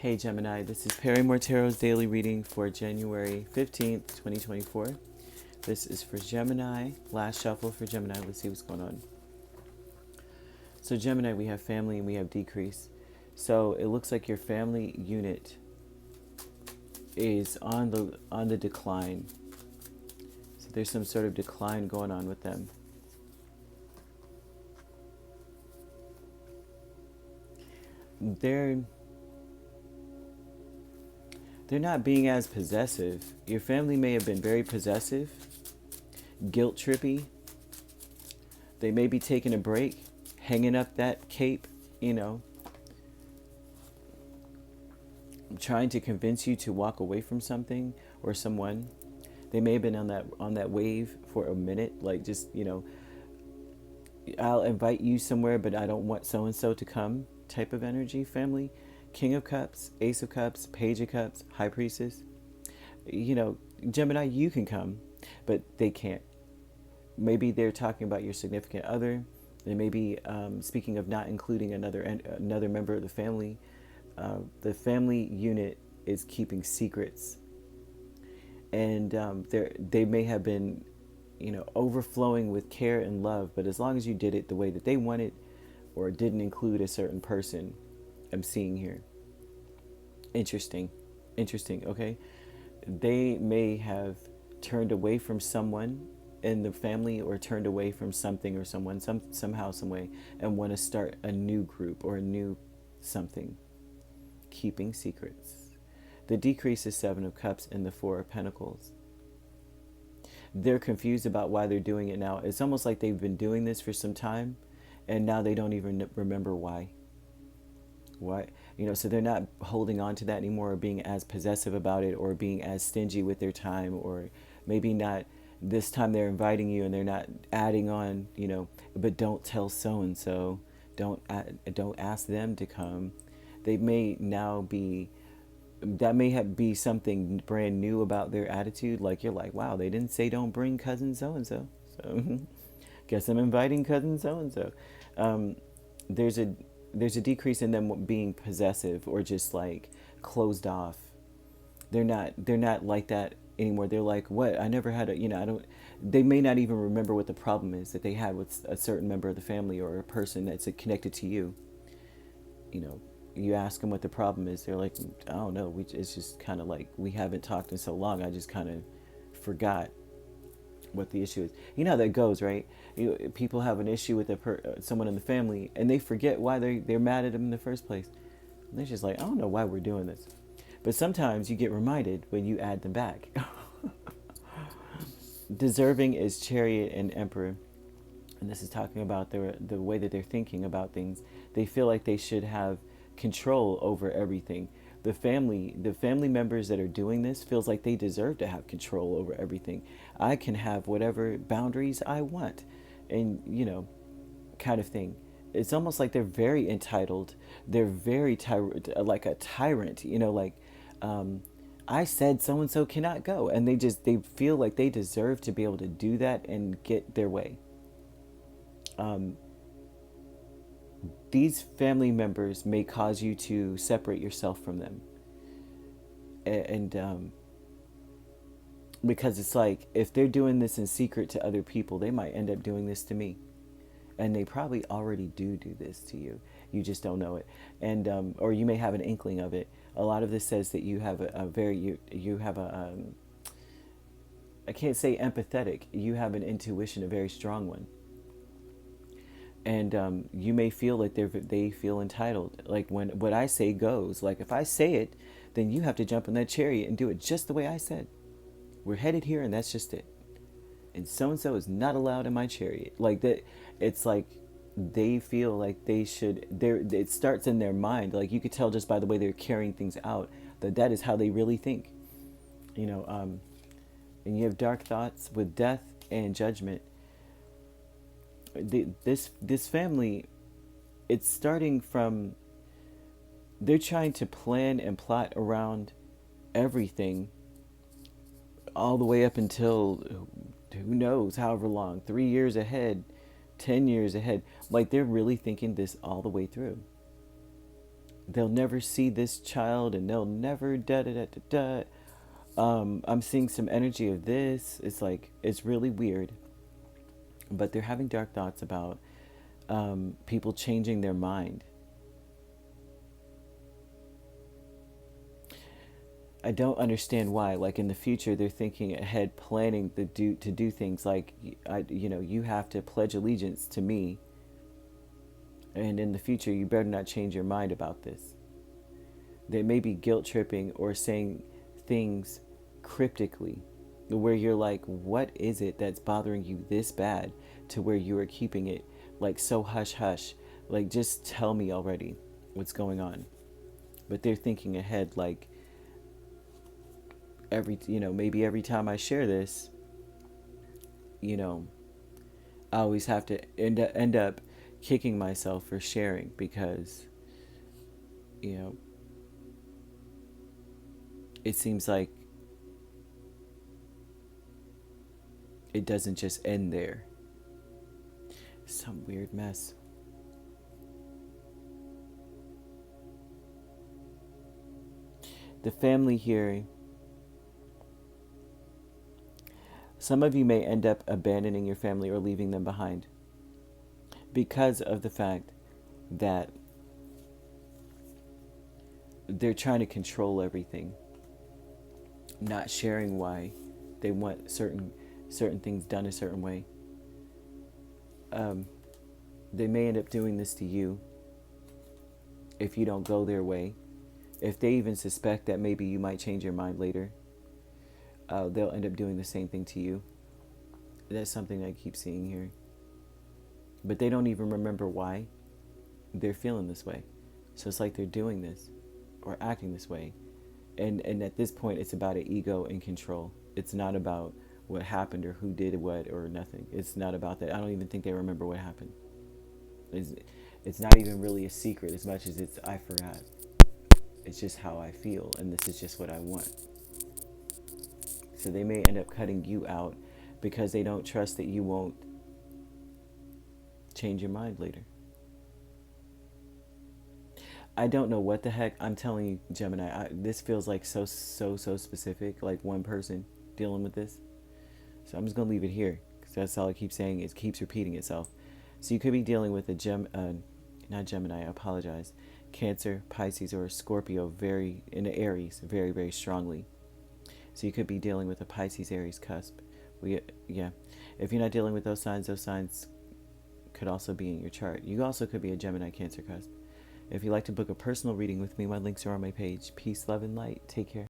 Hey Gemini, this is Perrymore Tarot's daily reading for January 15th, 2024. This is for Gemini, last shuffle for Gemini. Let's see what's going on. So Gemini, we have family and we have decrease. So it looks like your family unit is on the decline. So there's some sort of decline going on with them. They're not being as possessive. Your family may have been very possessive, guilt trippy. They may be taking a break, hanging up that cape, trying to convince you to walk away from something or someone. They may have been on that wave for a minute, like just, I'll invite you somewhere, but I don't want so and so to come type of energy, family. King of Cups, Ace of Cups, Page of Cups, High Priestess. Gemini, you can come, but they can't. Maybe they're talking about your significant other. They may be speaking of not including another member of the family. The family unit is keeping secrets. And they may have been, overflowing with care and love, but as long as you did it the way that they wanted or didn't include a certain person, I'm seeing here. Interesting, okay? They may have turned away from someone in the family or turned away from something or someone somehow, some way, and want to start a new group or a new something. Keeping secrets. The decrease is Seven of Cups and the Four of Pentacles. They're confused about why they're doing it now. It's almost like they've been doing this for some time and now they don't even remember why. So they're not holding on to that anymore or being as possessive about it or being as stingy with their time, or maybe not this time they're inviting you and they're not adding on, but don't tell so-and-so, don't ask them to come. They may now be, that may be something brand new about their attitude. Like you're like, wow, they didn't say don't bring cousin so-and-so. So guess I'm inviting cousin so-and-so. There's a decrease in them being possessive or just like closed off. They're not like that anymore. They're like, what? I never had they may not even remember what the problem is that they had with a certain member of the family or a person that's connected to you. You ask them what the problem is. They're like, I don't know. It's just kind of like, we haven't talked in so long. I just kind of forgot what the issue is. You know how that goes, right? People have an issue with someone in the family and they forget why they're mad at them in the first place. And they're just like, I don't know why we're doing this. But sometimes you get reminded when you add them back. Deserving is Chariot and Emperor. And this is talking about the way that they're thinking about things. They feel like they should have control over everything. The family members that are doing this feels like they deserve to have control over everything. I can have whatever boundaries I want, and kind of thing. It's almost like they're very entitled. They're very like a tyrant. I said so and so cannot go, and they feel like they deserve to be able to do that and get their way. These family members may cause you to separate yourself from them. And because it's like, if they're doing this in secret to other people, they might end up doing this to me. And they probably already do this to you. You just don't know it. And or you may have an inkling of it. A lot of this says that you have I can't say empathetic. You have an intuition, a very strong one. And you may feel like they feel entitled. Like when what I say goes. Like if I say it, then you have to jump in that chariot and do it just the way I said. We're headed here and that's just it. And so-and-so is not allowed in my chariot. Like that, it's like they feel like they should, it starts in their mind. Like you could tell just by the way they're carrying things out that is how they really think. And you have dark thoughts with death and judgment. This family, it's starting from, they're trying to plan and plot around everything all the way up until who knows however long, 3 years ahead, 10 years ahead. Like they're really thinking this all the way through. they'll never see this child and they'll never da da da da da. I'm seeing some energy of this. It's like, it's really weird. But they're having dark thoughts about people changing their mind. I don't understand why. Like in the future, they're thinking ahead, planning to do things like, you have to pledge allegiance to me, and in the future, you better not change your mind about this. They may be guilt tripping or saying things cryptically, where you're like, what is it that's bothering you this bad, to where you are keeping it like so hush hush, like just tell me already what's going on. But they're thinking ahead, like, maybe every time I share this, you know, I always have to end up kicking myself for sharing, because, you know, it seems like it doesn't just end there. Some weird mess. The family here, some of you may end up abandoning your family or leaving them behind because of the fact that they're trying to control everything, not sharing why they want certain things done a certain way. They may end up doing this to you if you don't go their way. If they even suspect that maybe you might change your mind later, they'll end up doing the same thing to you. That's something I keep seeing here. But they don't even remember why they're feeling this way. So it's like they're doing this or acting this way. And at this point, it's about an ego and control. It's not about what happened or who did what or nothing. It's not about that. I don't even think they remember what happened. It's not even really a secret as much as it's, I forgot. It's just how I feel, and this is just what I want. So they may end up cutting you out because they don't trust that you won't change your mind later. I don't know what the heck. I'm telling you, Gemini, this feels like so specific, like one person dealing with this. So I'm just going to leave it here, because that's all it keeps saying. It keeps repeating itself. So you could be dealing with not Gemini, I apologize, Cancer, Pisces, or Scorpio, in the Aries, very, very strongly. So you could be dealing with a Pisces, Aries cusp. Yeah. If you're not dealing with those signs could also be in your chart. You also could be a Gemini, Cancer cusp. If you'd like to book a personal reading with me, my links are on my page. Peace, love, and light. Take care.